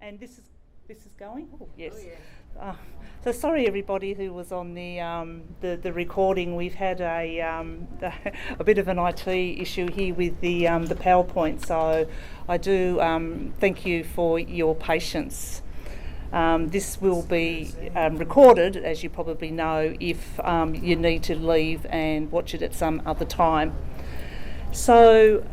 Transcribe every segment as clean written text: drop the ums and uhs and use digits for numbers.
And this is going? Oh, yes. Oh, yes. So sorry everybody who was on the recording. We've had a bit of an IT issue here with the PowerPoint, so I do thank you for your patience. This will be recorded, as you probably know, if you need to leave and watch it at some other time. So,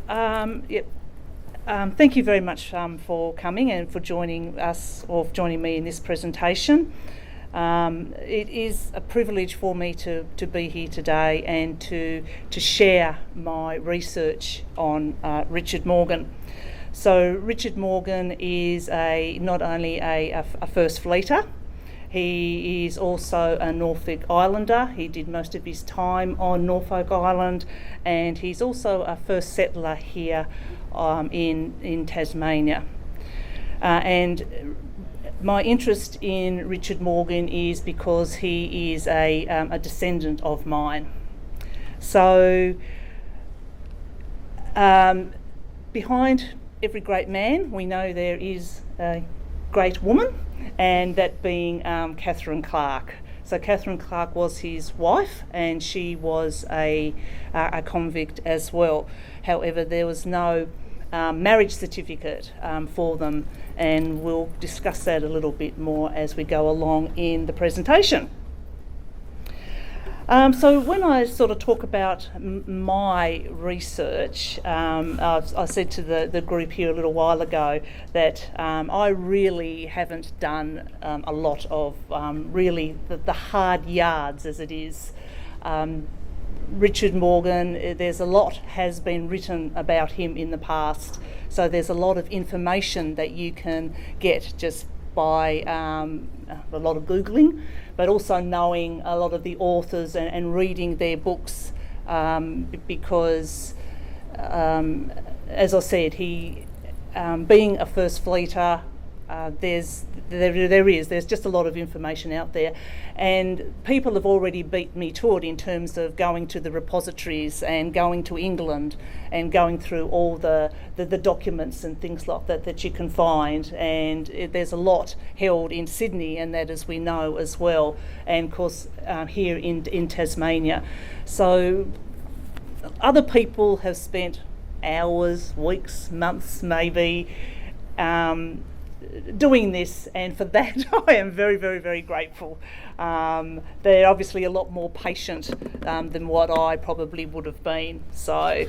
thank you very much for coming and for joining us or joining me in this presentation. It is a privilege for me to be here today and to share my research on Richard Morgan. So Richard Morgan is not only a First Fleeter, he is also a Norfolk Islander. He did most of his time on Norfolk Island, and he's also a first settler here in Tasmania. And my interest in Richard Morgan is because he is a descendant of mine. So behind every great man, we know there is a great woman, and that being Catherine Clark. So Catherine Clark was his wife, and she was a convict as well. However, there was no marriage certificate for them, and we'll discuss that a little bit more as we go along in the presentation. So when I sort of talk about my research, I said to the group here a little while ago that I really haven't done a lot of really the hard yards, as it is. Richard Morgan, there's a lot has been written about him in the past, so there's a lot of information that you can get just by a lot of Googling, but also knowing a lot of the authors and reading their books, because, as I said, he, being a First Fleeter, there's just a lot of information out there, and people have already beat me to it in terms of going to the repositories and going to England and going through all the documents and things like that you can find, and there's a lot held in Sydney, and that, as we know, as well, and of course here in Tasmania. So other people have spent hours, weeks, months maybe doing this, and for that I am very, very, very grateful. They're obviously a lot more patient than what I probably would have been. So,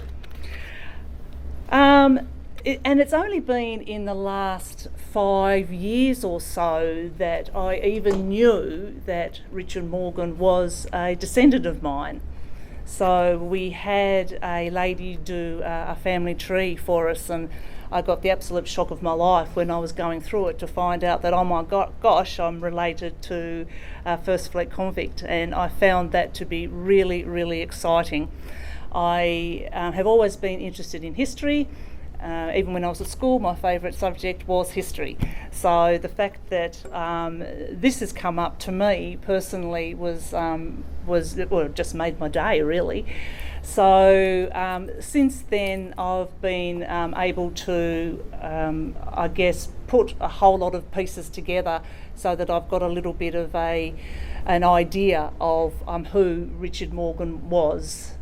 and it's only been in the last 5 years or so that I even knew that Richard Morgan was a descendant of mine. So we had a lady do a family tree for us, and I got the absolute shock of my life when I was going through it to find out that, oh my gosh, I'm related to First Fleet Convict, and I found that to be really, really exciting. I have always been interested in history. Even when I was at school, my favourite subject was history. So the fact that this has come up to me personally was it just made my day, really. So since then I've been able to, I guess, put a whole lot of pieces together so that I've got a little bit of an idea of who Richard Morgan was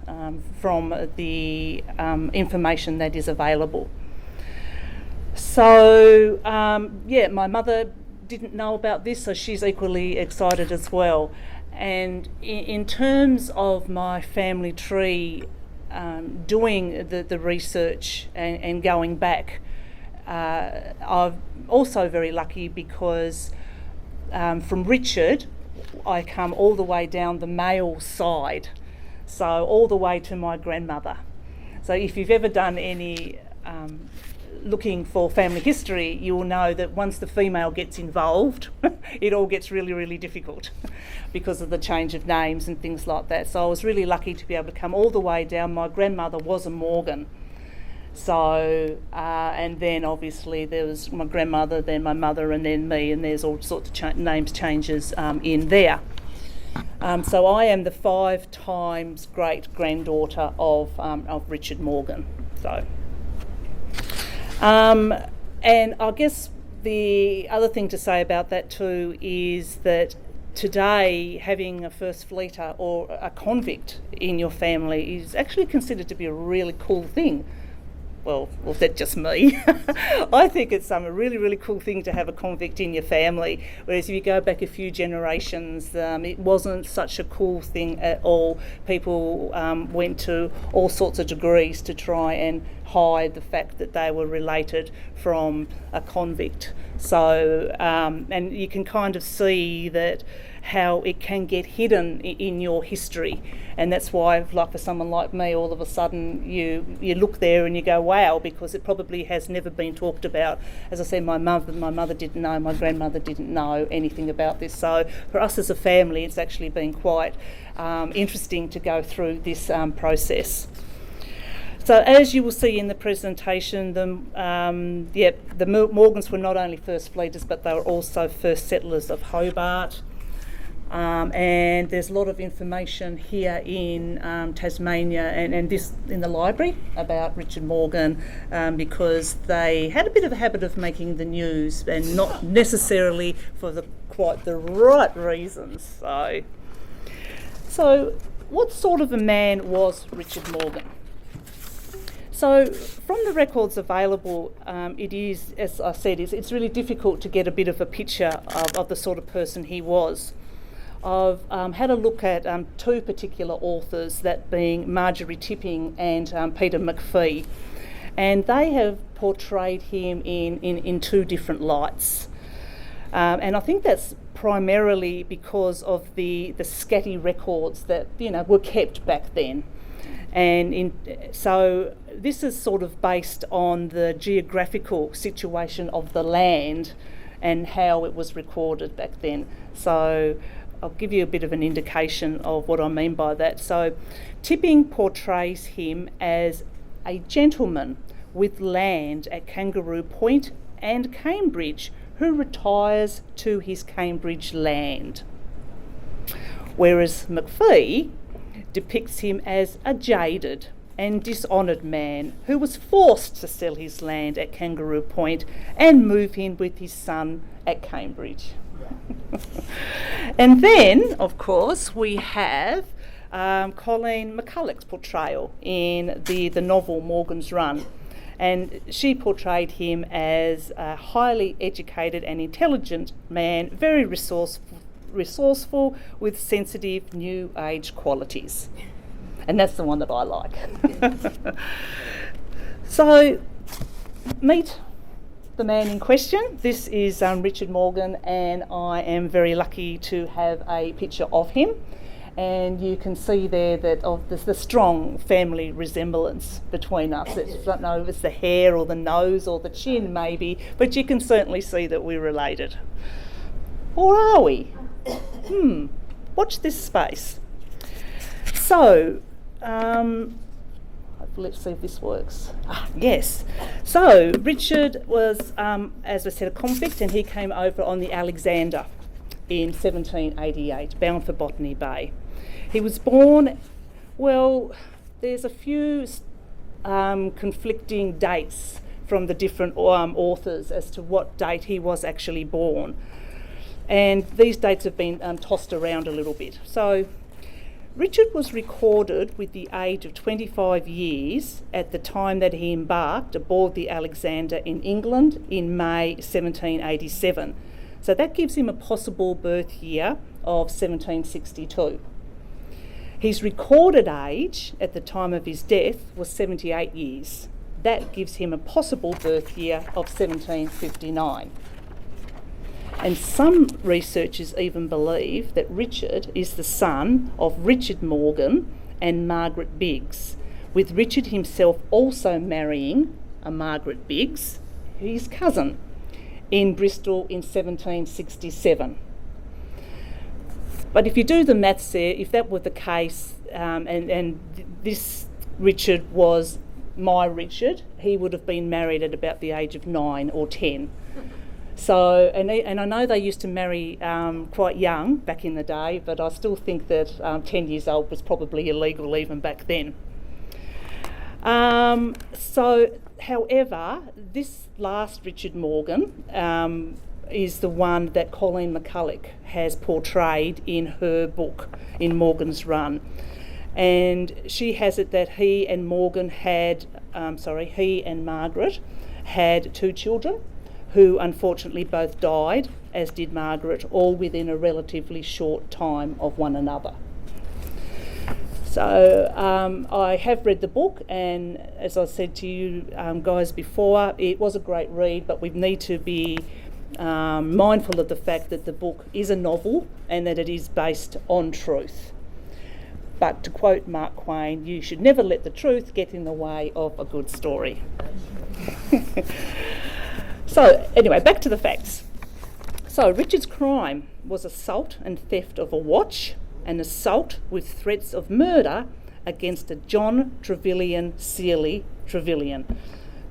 from the information that is available. So my mother didn't know about this, so she's equally excited as well. And in terms of my family tree, doing the research and going back, I'm also very lucky because from Richard, I come all the way down the male side, so all the way to my grandmother. So if you've ever done any looking for family history, you will know that once the female gets involved, it all gets really, really difficult because of the change of names and things like that. So I was really lucky to be able to come all the way down. My grandmother was a Morgan. So, and then obviously there was my grandmother, then my mother, and then me, and there's all sorts of names changes in there. So I am the 5 times great granddaughter of Richard Morgan. So, and I guess the other thing to say about that too is that today having a first fleeter or a convict in your family is actually considered to be a really cool thing. Well, that's just me. I think it's a really, really cool thing to have a convict in your family, whereas if you go back a few generations, it wasn't such a cool thing at all. People went to all sorts of degrees to try and hide the fact that they were related from a convict. So, and you can kind of see that how it can get hidden in your history, and that's why, like for someone like me, all of a sudden you look there and you go, wow, because it probably has never been talked about. As I said, my mother didn't know, my grandmother didn't know anything about this. So for us as a family, it's actually been quite interesting to go through this process. So as you will see in the presentation, the Morgans were not only first fleeters, but they were also first settlers of Hobart. And there's a lot of information here in Tasmania and this in the library about Richard Morgan, because they had a bit of a habit of making the news, and not necessarily for quite the right reasons. So what sort of a man was Richard Morgan? So from the records available, it is, as I said, it's really difficult to get a bit of a picture of the sort of person he was. I've had a look at two particular authors, that being Marjorie Tipping and Peter McPhee, and they have portrayed him in two different lights. And I think that's primarily because of the scatty records that were kept back then. And so this is sort of based on the geographical situation of the land and how it was recorded back then. So I'll give you a bit of an indication of what I mean by that. So Tipping portrays him as a gentleman with land at Kangaroo Point and Cambridge who retires to his Cambridge land. Whereas McPhee depicts him as a jaded and dishonoured man who was forced to sell his land at Kangaroo Point and move in with his son at Cambridge. And then, of course, we have Colleen McCulloch's portrayal in the novel Morgan's Run. And she portrayed him as a highly educated and intelligent man, very resourceful with sensitive new age qualities. And that's the one that I like. So, meet the man in question. This is Richard Morgan, and I am very lucky to have a picture of him. And you can see there that there's the strong family resemblance between us. I don't know if it's the hair or the nose or the chin maybe, but you can certainly see that we're related. Or are we? Watch this space. So, let's see if this works. Yes. So Richard was, as I said, a convict, and he came over on the Alexander in 1788, bound for Botany Bay. He was born, well, there's a few conflicting dates from the different authors as to what date he was actually born. And these dates have been tossed around a little bit. So Richard was recorded with the age of 25 years at the time that he embarked aboard the Alexander in England in May 1787. So that gives him a possible birth year of 1762. His recorded age at the time of his death was 78 years. That gives him a possible birth year of 1759. And some researchers even believe that Richard is the son of Richard Morgan and Margaret Biggs, with Richard himself also marrying a Margaret Biggs, his cousin, in Bristol in 1767. But if you do the maths there, if that were the case, and this Richard was my Richard, he would have been married at about the age of 9 or 10. So, and I know they used to marry quite young back in the day, but I still think that 10 years old was probably illegal even back then. So However, this last Richard Morgan is the one that Colleen McCulloch has portrayed in her book, in Morgan's Run. And she has it that he and Margaret had 2 children who unfortunately both died, as did Margaret, all within a relatively short time of one another. So I have read the book, and as I said to you guys before, it was a great read, but we need to be mindful of the fact that the book is a novel and that it is based on truth. But to quote Mark Twain, you should never let the truth get in the way of a good story. So anyway, back to the facts. So Richard's crime was assault and theft of a watch, an assault with threats of murder against a John Trevelyan Seeley Trevelyan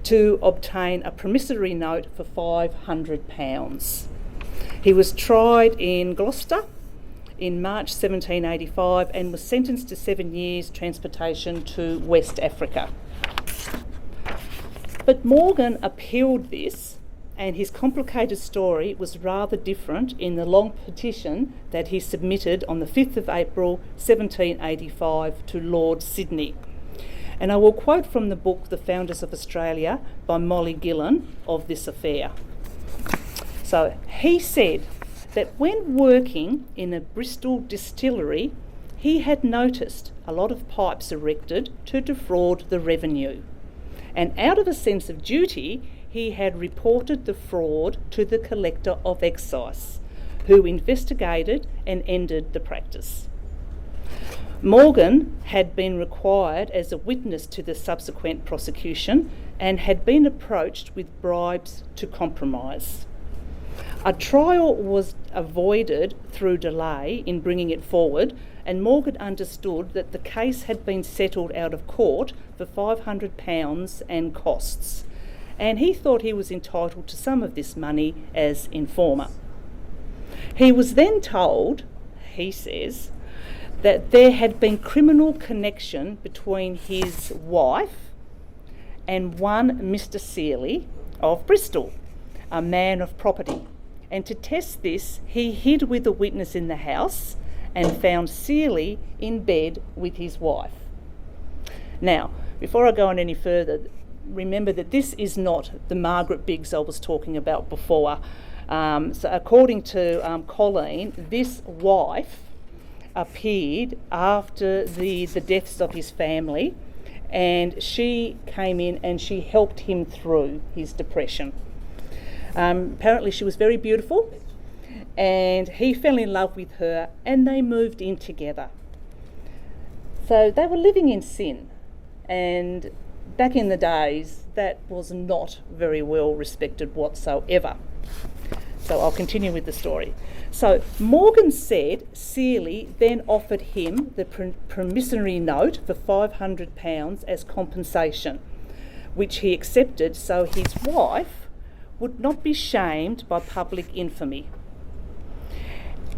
to obtain a promissory note for £500. He was tried in Gloucester in March 1785 and was sentenced to 7 years transportation to West Africa. But Morgan appealed this, and his complicated story was rather different in the long petition that he submitted on the 5th of April 1785 to Lord Sydney. And I will quote from the book The Founders of Australia by Molly Gillen of this affair. So he said that when working in a Bristol distillery, he had noticed a lot of pipes erected to defraud the revenue. And out of a sense of duty, he had reported the fraud to the collector of excise, who investigated and ended the practice. Morgan had been required as a witness to the subsequent prosecution and had been approached with bribes to compromise. A trial was avoided through delay in bringing it forward, and Morgan understood that the case had been settled out of court for £500 and costs, and he thought he was entitled to some of this money as informer. He was then told, he says, that there had been criminal connection between his wife and one Mr. Seeley of Bristol, a man of property. And to test this, he hid with a witness in the house and found Seeley in bed with his wife. Now, before I go on any further, remember that this is not the Margaret Biggs I was talking about before. So according to Colleen, this wife appeared after the deaths of his family, and she came in and she helped him through his depression. Apparently she was very beautiful, and he fell in love with her and they moved in together. So they were living in sin, and back in the days that was not very well respected whatsoever. So I'll continue with the story. So Morgan said Seeley then offered him the promissory note for £500 as compensation, which he accepted so his wife would not be shamed by public infamy.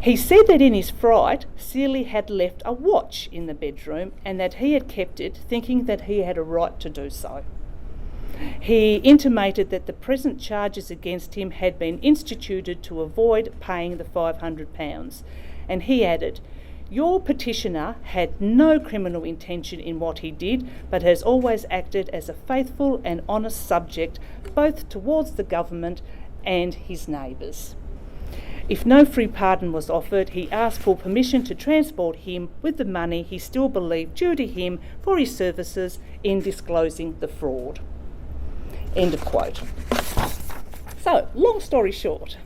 He said that in his fright, Seeley had left a watch in the bedroom and that he had kept it, thinking that he had a right to do so. He intimated that the present charges against him had been instituted to avoid paying the £500, and he added, "Your petitioner had no criminal intention in what he did, but has always acted as a faithful and honest subject, both towards the government and his neighbours." If no free pardon was offered, he asked for permission to transport him with the money he still believed due to him for his services in disclosing the fraud. End of quote. So, long story short,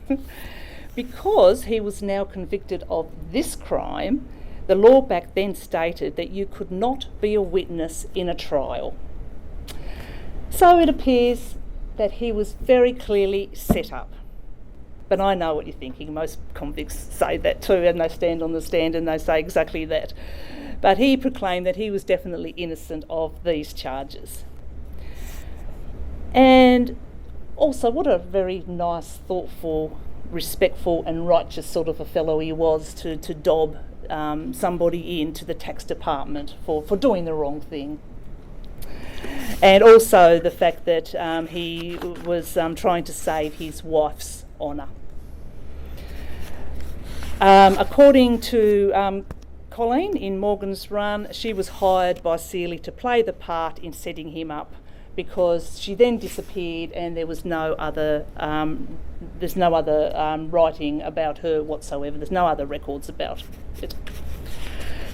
because he was now convicted of this crime, the law back then stated that you could not be a witness in a trial. So it appears that he was very clearly set up. But I know what you're thinking. Most convicts say that too, and they stand on the stand and they say exactly that. But he proclaimed that he was definitely innocent of these charges. And also, what a very nice, thoughtful, respectful and righteous sort of a fellow he was to dob somebody into the tax department for doing the wrong thing. And also the fact that he was trying to save his wife's honour. According to Colleen in Morgan's Run, she was hired by Seeley to play the part in setting him up, because she then disappeared and there was no other writing about her whatsoever. There's no other records about it.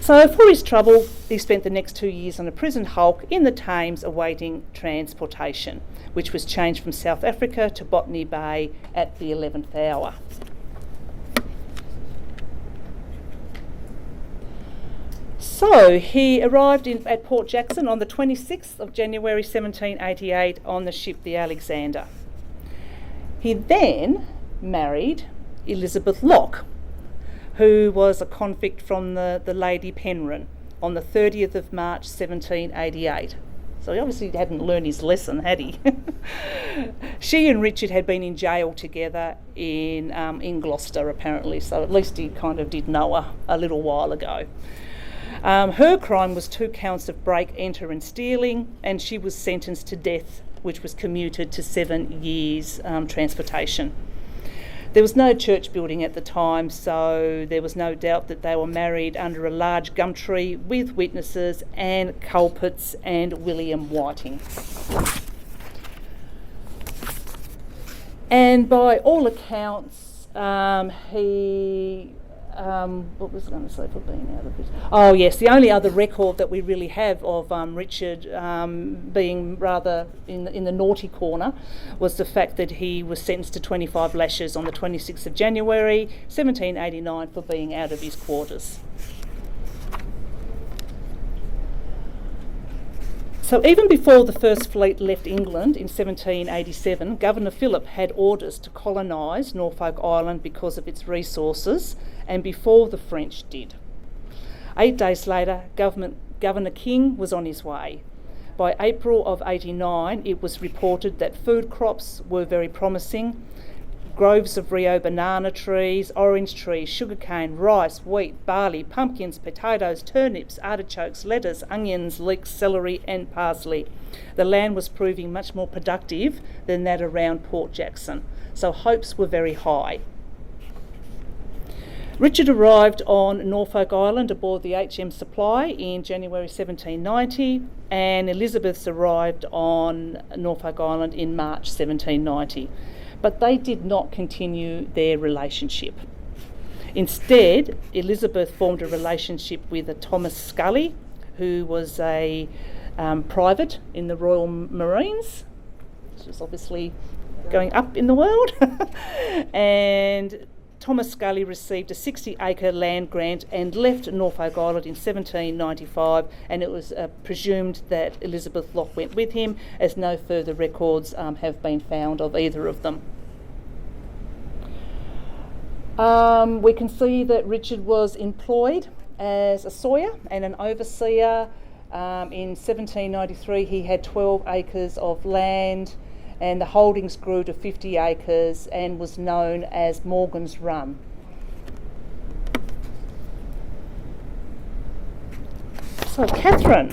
So for his trouble, he spent the next 2 years on a prison hulk in the Thames awaiting transportation, which was changed from South Africa to Botany Bay at the 11th hour. So he arrived at Port Jackson on the 26th of January 1788 on the ship the Alexander. He then married Elizabeth Locke, who was a convict from the Lady Penrhyn, on the 30th of March 1788. So he obviously hadn't learned his lesson, had he? She and Richard had been in jail together in Gloucester, apparently, so at least he kind of did know her a little while ago. Her crime was 2 counts of break, enter and stealing, and she was sentenced to death, which was commuted to 7 years transportation. There was no church building at the time, so there was no doubt that they were married under a large gum tree with witnesses and culprits and William Whiting. And by all accounts, what was I going to say for being out of it? Oh yes, the only other record that we really have of Richard being rather in the naughty corner was the fact that he was sentenced to 25 lashes on the 26th of January 1789 for being out of his quarters. So even before the First Fleet left England in 1787, Governor Phillip had orders to colonise Norfolk Island because of its resources, and before the French did. 8 days later, Governor King was on his way. By April of 89, it was reported that food crops were very promising. Groves of Rio banana trees, orange trees, sugarcane, rice, wheat, barley, pumpkins, potatoes, turnips, artichokes, lettuce, onions, leeks, celery and parsley. The land was proving much more productive than that around Port Jackson, so hopes were very high. Richard arrived on Norfolk Island aboard the HM Supply in January 1790, and Elizabeth arrived on Norfolk Island in March 1790. But they did not continue their relationship. Instead, Elizabeth formed a relationship with a Thomas Scully, who was a private in the Royal Marines, which was obviously going up in the world. And Thomas Scully received a 60-acre land grant and left Norfolk Island in 1795, and it was presumed that Elizabeth Locke went with him, as no further records have been found of either of them. We can see that Richard was employed as a sawyer and an overseer. In 1793 he had 12 acres of land, and the holdings grew to 50 acres and was known as Morgan's Run. So Catherine,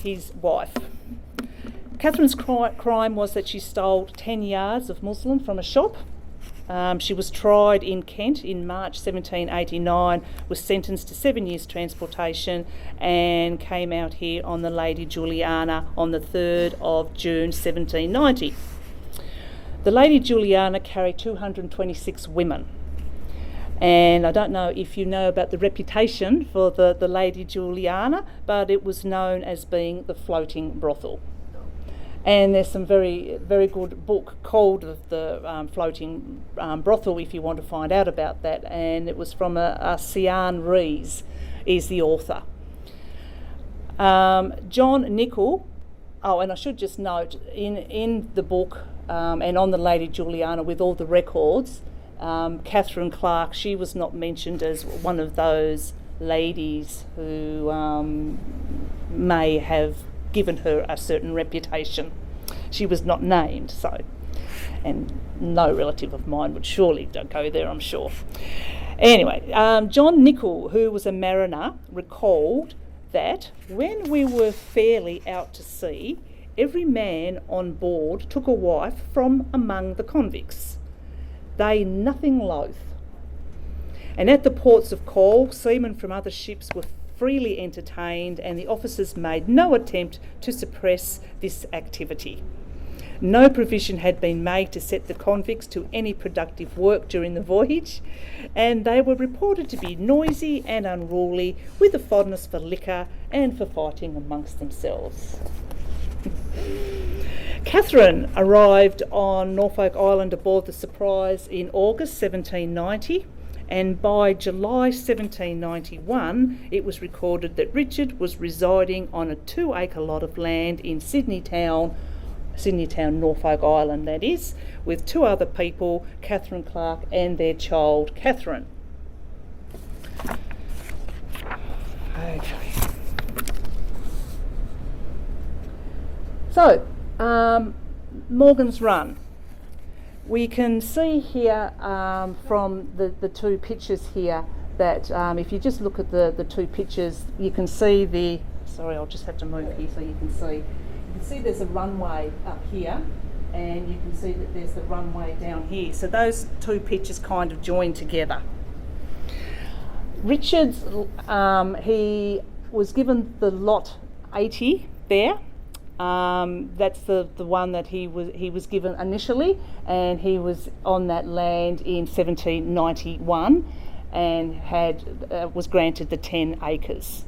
his wife. Catherine's crime was that she stole 10 yards of muslin from a shop. She was tried in Kent in March 1789, was sentenced to 7 years transportation, and came out here on the Lady Juliana on the 3rd of June 1790. The Lady Juliana carried 226 women. And I don't know if you know about the reputation for the Lady Juliana, but it was known as being the floating brothel. And there's some very, very good book called The Floating Brothel, if you want to find out about that. And it was from a Sian Rees, is the author. John Nicol, and I should just note, in the book and on the Lady Juliana with all the records, Catherine Clark, she was not mentioned as one of those ladies who may have given her a certain reputation. She was not named, so, and no relative of mine would surely go there, I'm sure. Anyway, John Nicol, who was a mariner, recalled that when we were fairly out to sea, every man on board took a wife from among the convicts, they nothing loath. And at the ports of call, seamen from other ships were freely entertained, and the officers made no attempt to suppress this activity. No provision had been made to set the convicts to any productive work during the voyage, and they were reported to be noisy and unruly, with a fondness for liquor and for fighting amongst themselves. Catherine arrived on Norfolk Island aboard the Surprise in August 1790, and by July 1791 it was recorded that Richard was residing on a 2-acre lot of land in Sydney Town, Norfolk Island that is, with 2 other people, Catherine Clark and their child Catherine. Okay. So, Morgan's Run. We can see here from the 2 pictures here that if you just look at the 2 pictures, you can see the, sorry, I'll just have to move here so you can see. You can see there's a runway up here, and you can see that there's the runway down here. So those 2 pictures kind of join together. Richards, he was given the lot 80 there. That's the one that he was given initially, and he was on that land in 1791 and was granted the 10 acres.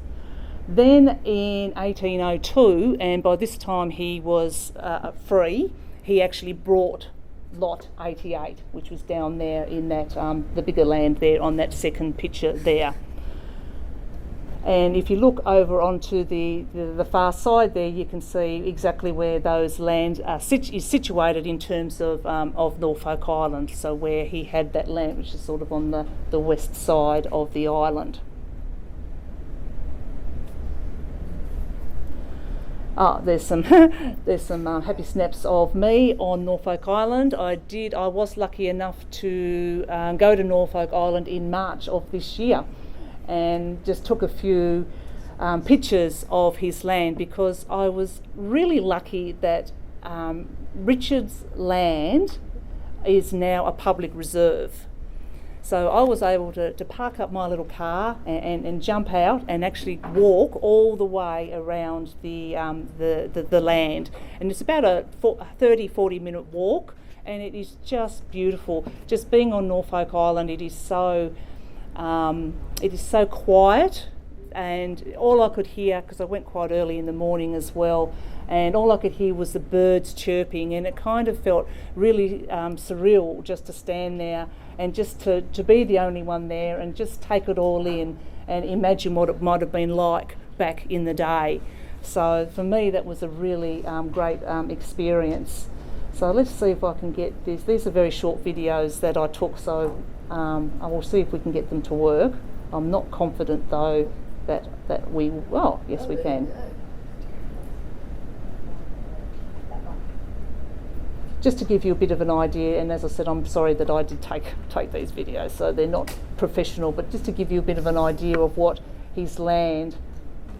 Then in 1802, and by this time he was free, he actually brought lot 88, which was down there in that the bigger land there on that second picture there. And if you look over onto the far side there, you can see exactly where those lands are is situated in terms of Norfolk Island. So where he had that land, which is sort of on the west side of the island. There's some happy snaps of me on Norfolk Island. I was lucky enough to go to Norfolk Island in March of this year, and just took a few pictures of his land, because I was really lucky that Richard's land is now a public reserve. So I was able to park up my little car and jump out and actually walk all the way around the land. And it's about a 30-40 minute walk, and it is just beautiful. Just being on Norfolk Island, it is so quiet, and all I could hear, because I went quite early in the morning as well, and all I could hear was the birds chirping, and it kind of felt really surreal just to stand there and just to be the only one there and just take it all in and imagine what it might have been like back in the day. So for me, that was a really great experience. So let's see if I can get this. These are very short videos that I took, so I will see if we can get them to work. I'm not confident though that we, well, yes we can. Just to give you a bit of an idea, and as I said, I'm sorry that I did take these videos, so they're not professional, but just to give you a bit of an idea of what his land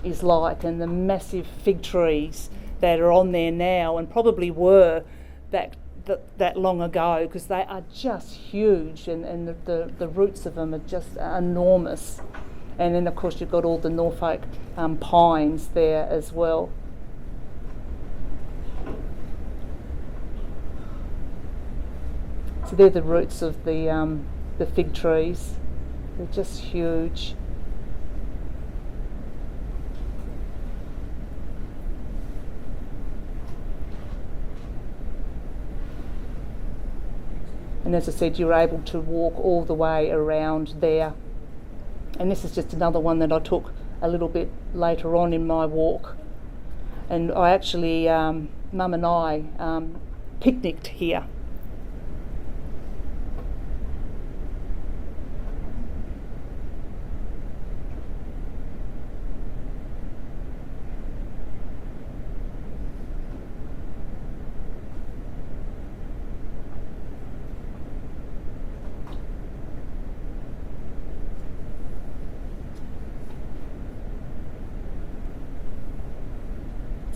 is like, and the massive fig trees that are on there now, and probably were that long ago, because they are just huge, and the roots of them are just enormous. And then of course you've got all the Norfolk pines there as well. So they're the roots of the fig trees. They're just huge. And as I said, you're able to walk all the way around there. And this is just another one that I took a little bit later on in my walk. And I actually, Mum and I picnicked here.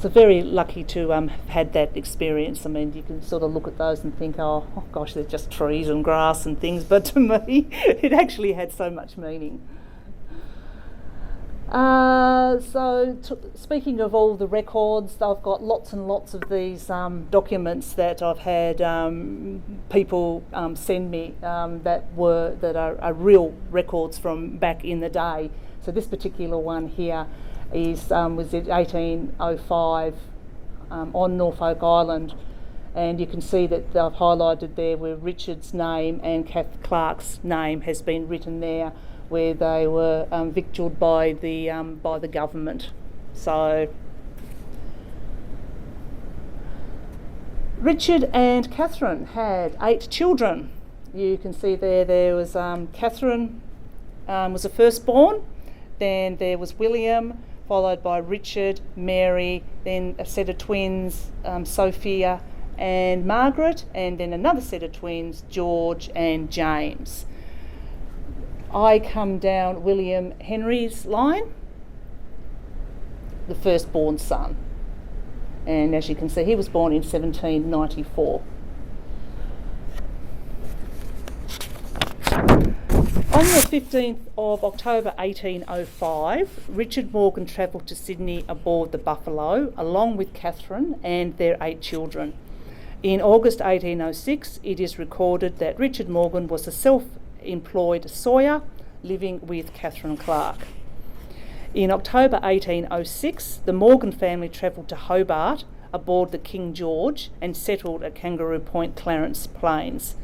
So very lucky to have had that experience. I mean, you can sort of look at those and think, oh gosh, they're just trees and grass and things, but to me, it actually had so much meaning. Speaking of all the records, I've got lots and lots of these documents that I've had people send me that are real records from back in the day. So this particular one here was in 1805 on Norfolk Island, and you can see that I've highlighted there where Richard's name and Kath Clark's name has been written there, where they were victualled by the government. So Richard and Catherine had 8 children. You can see there was Catherine was the firstborn, then there was William, followed by Richard, Mary, then a set of twins, Sophia and Margaret, and then another set of twins, George and James. I come down William Henry's line, the firstborn son. And as you can see, he was born in 1794. On the 15th of October 1805, Richard Morgan travelled to Sydney aboard the Buffalo, along with Catherine and their 8 children. In August 1806, it is recorded that Richard Morgan was a self-employed sawyer living with Catherine Clark. In October 1806, the Morgan family travelled to Hobart aboard the King George and settled at Kangaroo Point, Clarence Plains.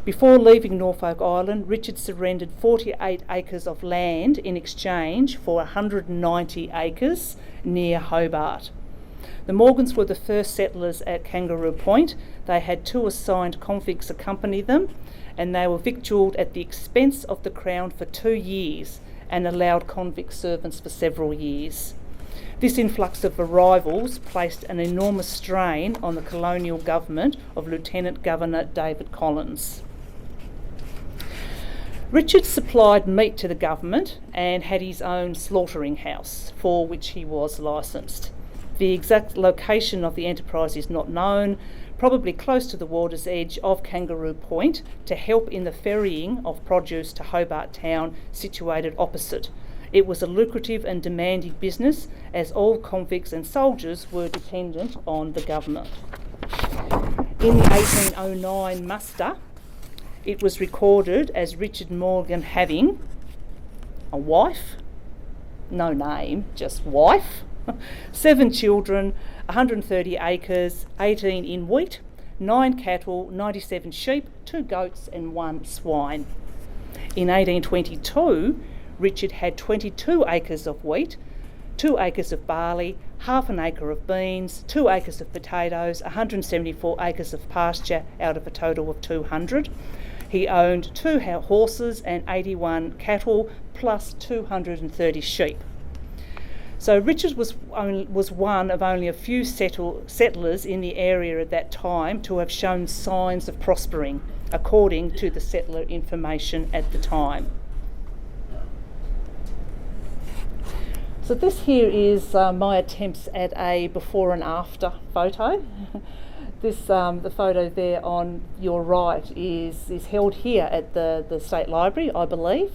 Before leaving Norfolk Island, Richard surrendered 48 acres of land in exchange for 190 acres near Hobart. The Morgans were the first settlers at Kangaroo Point. They had 2 assigned convicts accompany them, and they were victualled at the expense of the Crown for 2 years and allowed convict servants for several years. This influx of arrivals placed an enormous strain on the colonial government of Lieutenant Governor David Collins. Richard supplied meat to the government and had his own slaughtering house, for which he was licensed. The exact location of the enterprise is not known, probably close to the water's edge of Kangaroo Point, to help in the ferrying of produce to Hobart Town, situated opposite. It was a lucrative and demanding business, as all convicts and soldiers were dependent on the government. In the 1809 muster, it was recorded as Richard Morgan having a wife, no name, just wife, 7 children, 130 acres, 18 in wheat, 9 cattle, 97 sheep, 2 goats and 1 swine. In 1822, Richard had 22 acres of wheat, 2 acres of barley, half an acre of beans, 2 acres of potatoes, 174 acres of pasture out of a total of 200. He owned 2 horses and 81 cattle, plus 230 sheep. So Richard was one of only a few settlers in the area at that time to have shown signs of prospering, according to the settler information at the time. So this here is my attempts at a before and after photo. The photo there on your right is held here at the State Library, I believe.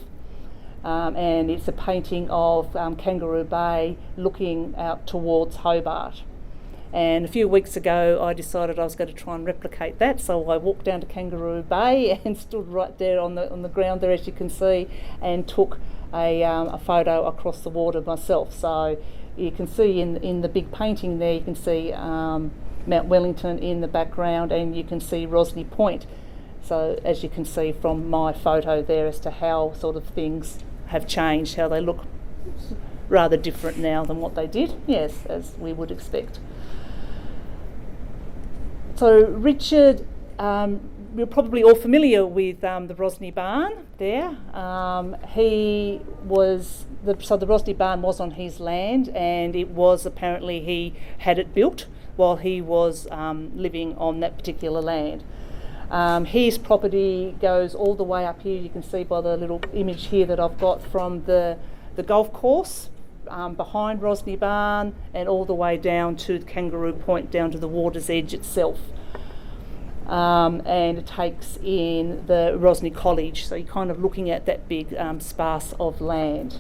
And it's a painting of Kangaroo Bay looking out towards Hobart. And a few weeks ago I decided I was going to try and replicate that, so I walked down to Kangaroo Bay and stood right there on the ground there, as you can see, and took a photo across the water myself. So you can see in the big painting there, you can see Mount Wellington in the background, and you can see Rosny Point. So as you can see from my photo there, as to how sort of things have changed, how they look rather different now than what they did, yes, as we would expect. So Richard, you're probably all familiar with the Rosny Barn there. The Rosny Barn was on his land, and it was apparently he had it built while he was living on that particular land. His property goes all the way up here. You can see by the little image here that I've got from the golf course behind Rosny Barn and all the way down to Kangaroo Point, down to the water's edge itself. And it takes in the Rosny College, so you're kind of looking at that big sparse of land.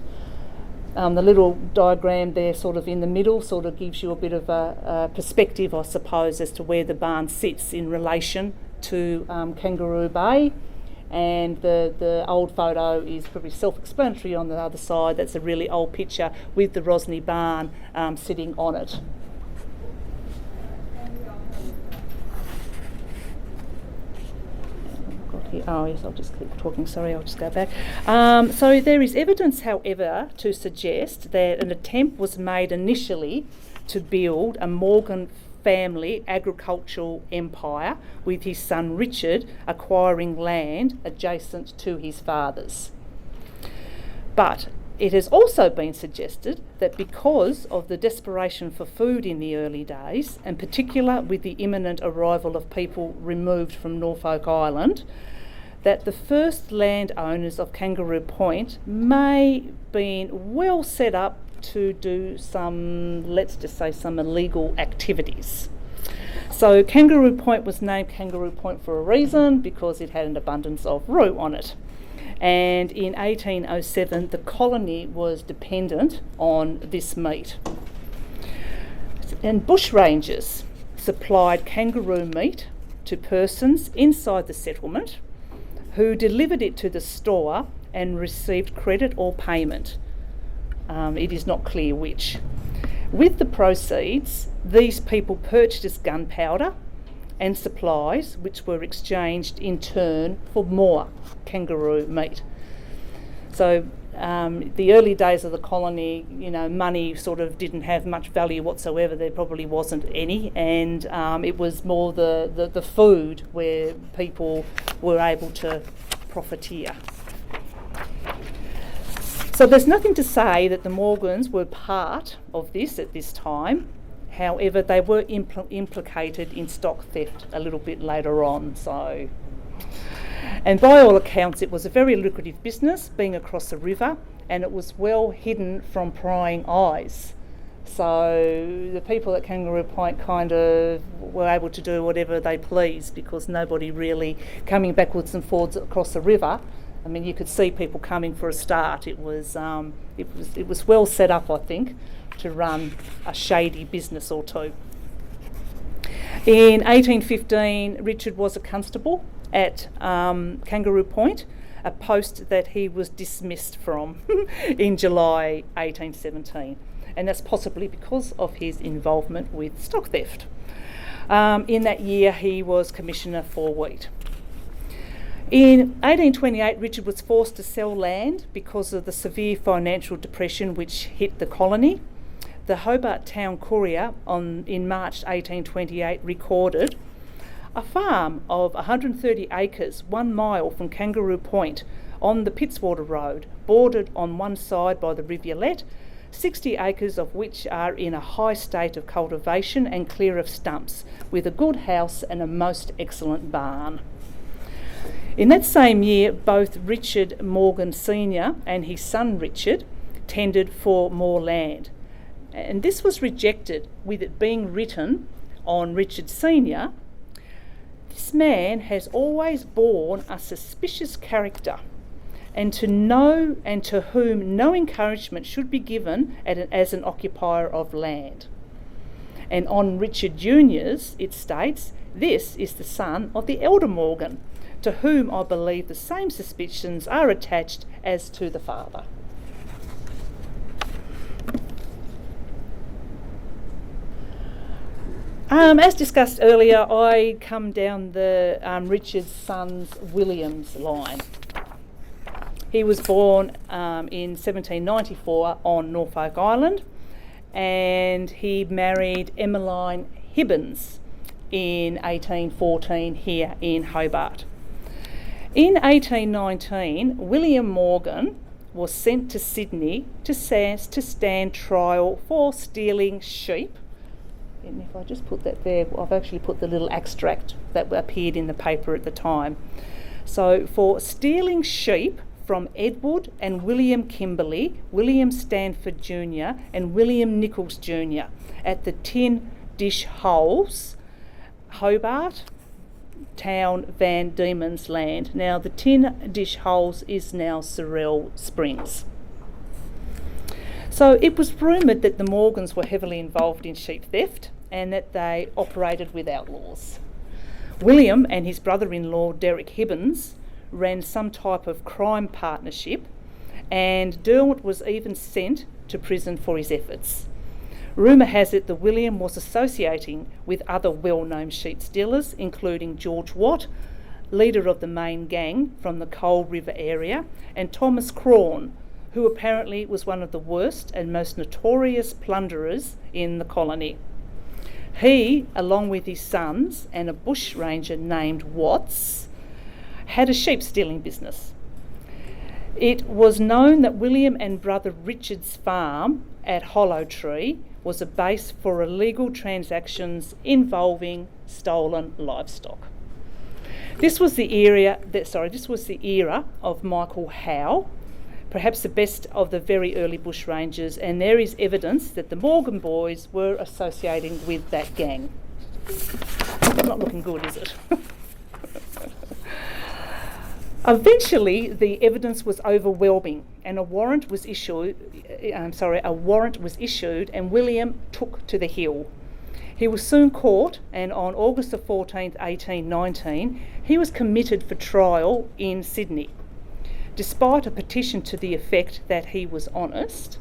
The little diagram there sort of in the middle sort of gives you a bit of a perspective, I suppose, as to where the barn sits in relation to Kangaroo Bay. And the old photo is probably self-explanatory on the other side. That's a really old picture with the Rosny Barn sitting on it. Oh yes, I'll just keep talking, sorry, I'll just go back. So there is evidence, however, to suggest that an attempt was made initially to build a Morgan family agricultural empire, with his son Richard acquiring land adjacent to his father's. But it has also been suggested that because of the desperation for food in the early days, and particular with the imminent arrival of people removed from Norfolk Island, that the first landowners of Kangaroo Point may have been well set up to do some, let's just say, some illegal activities. So Kangaroo Point was named Kangaroo Point for a reason, because it had an abundance of roo on it. And in 1807, the colony was dependent on this meat. And bushrangers supplied kangaroo meat to persons inside the settlement, who delivered it to the store and received credit or payment. It is not clear which. With the proceeds, these people purchased gunpowder and supplies, which were exchanged in turn for more kangaroo meat. So the early days of the colony, money sort of didn't have much value whatsoever. There probably wasn't any, and it was more the food where people were able to profiteer. So there's nothing to say that the Morgans were part of this at this time. However, they were implicated in stock theft a little bit later on. And by all accounts, it was a very lucrative business, being across a river, and it was well hidden from prying eyes. So the people at Kangaroo Point kind of were able to do whatever they pleased, because nobody really coming backwards and forwards across the river. I mean, you could see people coming for a start. It was well set up, I think, to run a shady business or two. In 1815, Richard was a constable at Kangaroo Point, a post that he was dismissed from in July 1817, and that's possibly because of his involvement with stock theft. In that year, he was Commissioner for Wheat. In 1828, Richard was forced to sell land because of the severe financial depression which hit the colony. The Hobart Town Courier in March 1828 recorded a farm of 130 acres 1 mile from Kangaroo Point on the Pittswater Road, bordered on one side by the rivulet, 60 acres of which are in a high state of cultivation and clear of stumps, with a good house and a most excellent barn. In that same year, both Richard Morgan Sr. and his son Richard tendered for more land. And this was rejected, with it being written on Richard Sr. This man has always borne a suspicious character, and to whom no encouragement should be given as an occupier of land. And on Richard Jr.'s, it states, this is the son of the elder Morgan, to whom I believe the same suspicions are attached as to the father. As discussed earlier, I come down the Richard's son's William's line. He was born in 1794 on Norfolk Island, and he married Emmeline Hibbins in 1814 here in Hobart. In 1819, William Morgan was sent to Sydney to stand trial for stealing sheep. And if I just put that there, I've actually put the little extract that appeared in the paper at the time. So for stealing sheep from Edward and William Kimberley, William Stanford Jr. and William Nichols Jr. at the Tin Dish Holes, Hobart Town, Van Diemen's Land. Now the Tin Dish Holes is now Sorrel Springs. So it was rumoured that the Morgans were heavily involved in sheep theft and that they operated with outlaws. William and his brother-in-law Derek Hibbins ran some type of crime partnership, and Derwent was even sent to prison for his efforts. Rumour has it that William was associating with other well-known sheep stealers, including George Watt, leader of the main gang from the Coal River area, and Thomas Crawn, who apparently was one of the worst and most notorious plunderers in the colony. He, along with his sons and a bushranger named Watts, had a sheep stealing business. It was known that William and brother Richard's farm at Hollow Tree was a base for illegal transactions involving stolen livestock. This was the era of Michael Howe, perhaps the best of the very early bushrangers, and there is evidence that the Morgan boys were associating with that gang. It's not looking good, is it? Eventually, the evidence was overwhelming, and a warrant was issued, and William took to the hill. He was soon caught, and on August the 14th, 1819, he was committed for trial in Sydney. Despite a petition to the effect that he was honest,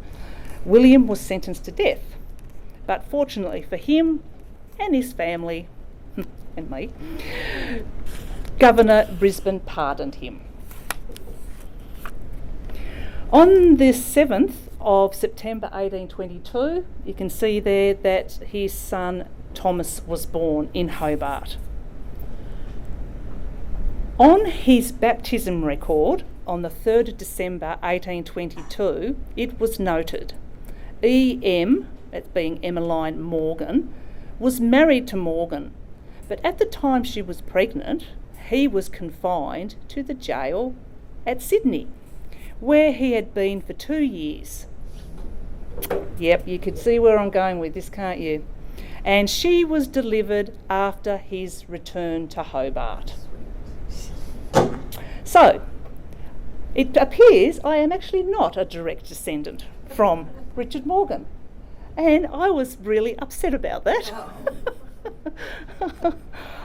William was sentenced to death. But fortunately for him and his family, and me, Governor Brisbane pardoned him. On the 7th of September 1822, you can see there that his son Thomas was born in Hobart. On his baptism record, on the 3rd of December 1822, it was noted E.M., that being Emmeline Morgan, was married to Morgan, but at the time she was pregnant, he was confined to the jail at Sydney, where he had been for 2 years. Yep, you can see where I'm going with this, can't you? And she was delivered after his return to Hobart. So, it appears I am actually not a direct descendant from Richard Morgan, and I was really upset about that.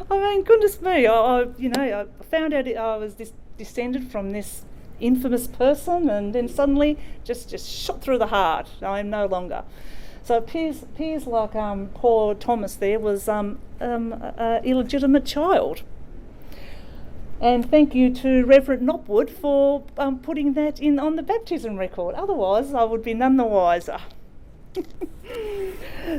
I mean, goodness me, I found out I was descended from this infamous person, and then suddenly just shot through the heart. I am no longer. So it appears like poor Thomas there was an illegitimate child. And thank you to Reverend Knopwood for putting that in on the baptism record. Otherwise, I would be none the wiser.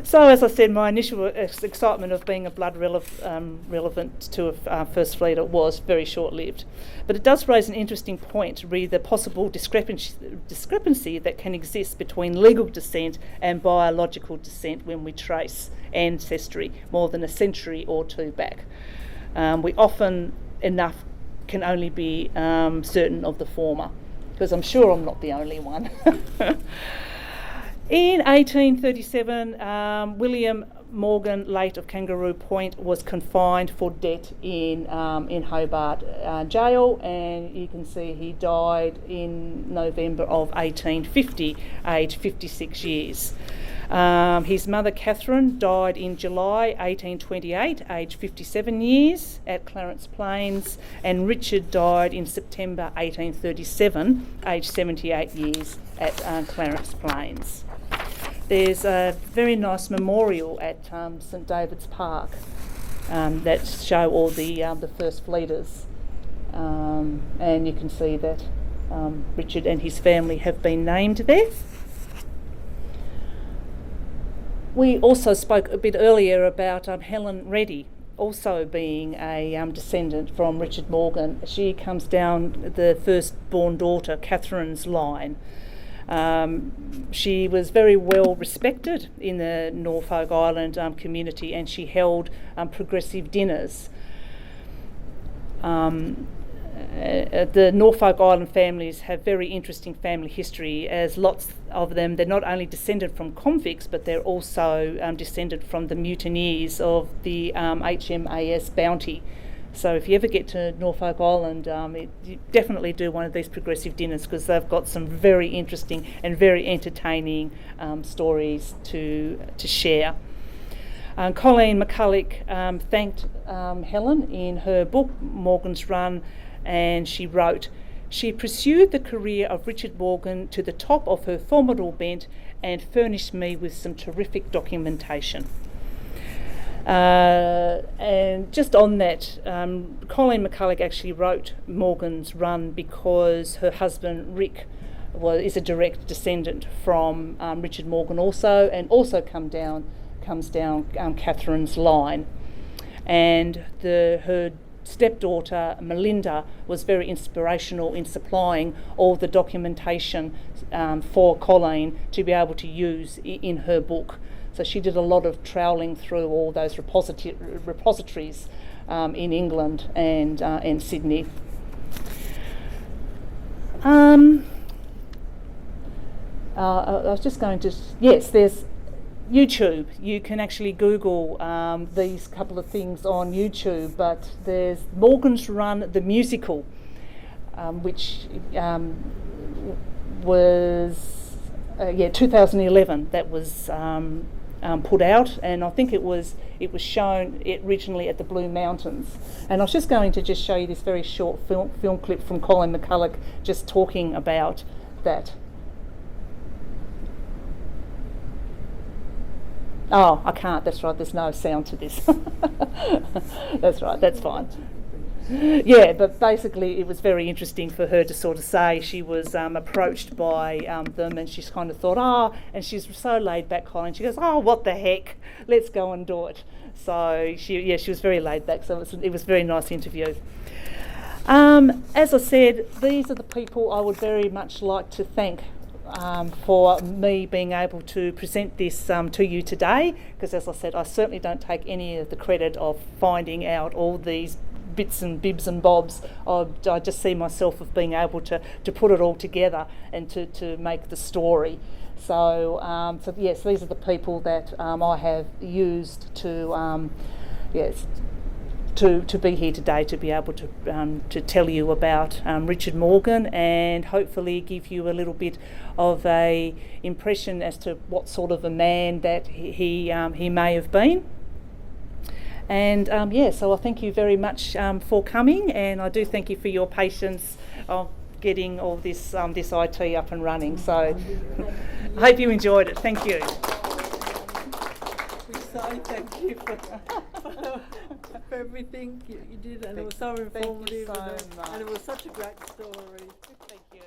So, as I said, my initial excitement of being a blood relevant to a First Fleeter was very short-lived. But it does raise an interesting point, re the possible discrepancy that can exist between legal descent and biological descent when we trace ancestry more than a century or two back. We often enough can only be certain of the former, because I'm sure I'm not the only one. In 1837, William Morgan, late of Kangaroo Point, was confined for debt in Hobart Jail, and you can see he died in November of 1850, aged 56 years. His mother Catherine died in July 1828, aged 57 years at Clarence Plains, and Richard died in September 1837, aged 78 years at Clarence Plains. There's a very nice memorial at St David's Park that show all the First Fleeters, and you can see that Richard and his family have been named there. We also spoke a bit earlier about Helen Reddy also being a descendant from Richard Morgan. She comes down the first-born daughter, Catherine's line. She was very well respected in the Norfolk Island community, and she held progressive dinners. the Norfolk Island families have very interesting family history, as lots of them, they're not only descended from convicts, but they're also descended from the mutineers of the HMAS Bounty. So if you ever get to Norfolk Island, you definitely do one of these progressive dinners, because they've got some very interesting and very entertaining stories to share. Colleen McCulloch thanked Helen in her book, Morgan's Run, and she wrote, "She pursued the career of Richard Morgan to the top of her formidable bent and furnished me with some terrific documentation." And just on that, Colleen McCulloch actually wrote Morgan's Run because her husband Rick is a direct descendant from Richard Morgan also, and also comes down Catherine's line. And her stepdaughter Melinda was very inspirational in supplying all the documentation for Colleen to be able to use in her book. So she did a lot of troweling through all those repositories in England and Sydney. I was just going to, yes, there's YouTube. You can actually Google these couple of things on YouTube, but there's Morgan's Run, the musical, which was 2011. That was put out, and I think it was shown originally at the Blue Mountains. And I was just going to show you this very short film clip from Colleen McCulloch just talking about that. Oh, I can't, that's right, there's no sound to this. That's right, that's fine. Yeah, but basically it was very interesting for her to sort of say she was approached by them, and she's kind of thought, and she's so laid back, Colin. She goes, what the heck, let's go and do it. So she was very laid back, so it was a very nice interview. As I said, these are the people I would very much like to thank for me being able to present this to you today, because as I said, I certainly don't take any of the credit of finding out all these bits and bibs and bobs. I just see myself of being able to put it all together and to make the story. So yes, these are the people that I have used to be here today, to be able to tell you about Richard Morgan, and hopefully give you a little bit of a impression as to what sort of a man that he may have been. And so I thank you very much for coming, and I do thank you for your patience of getting all this IT up and running. So I hope you enjoyed it. Thank you. We say thank you for everything you did, and it was so informative, and it was such a great story. Thank you.